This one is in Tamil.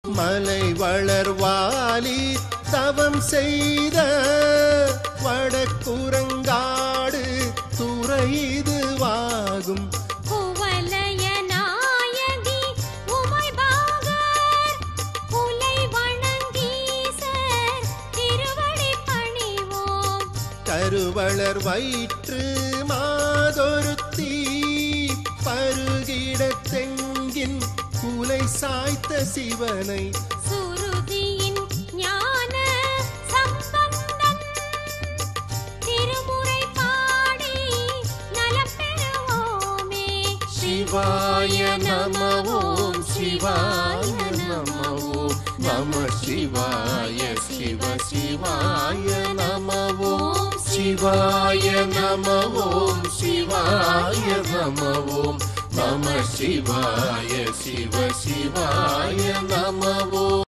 மலை வளர்வாலி தவம் செய்த வடக்குரங்காடு துறை இதுவாகும். குவலய நாயகி உமைபாகர் புலை வணங்கீசர் திருவடி பணிவோம். கருவளர் வயிற்று மாதொருத்தி பருகிட தெங்கின் குலை சாய்த்த சிவனை சுருதியின் ஞான சம்பந்தன் திருமுறை பாடி நலம் பெறுவோமே. சிவாய நம ஓம் சிவாய நம ஓம் நம சிவாய சிவ சிவாய நம ஓம் சிவாய நம ஓம் சிவாய நம ஓம் நம சிவாய சிவ சிவாய நம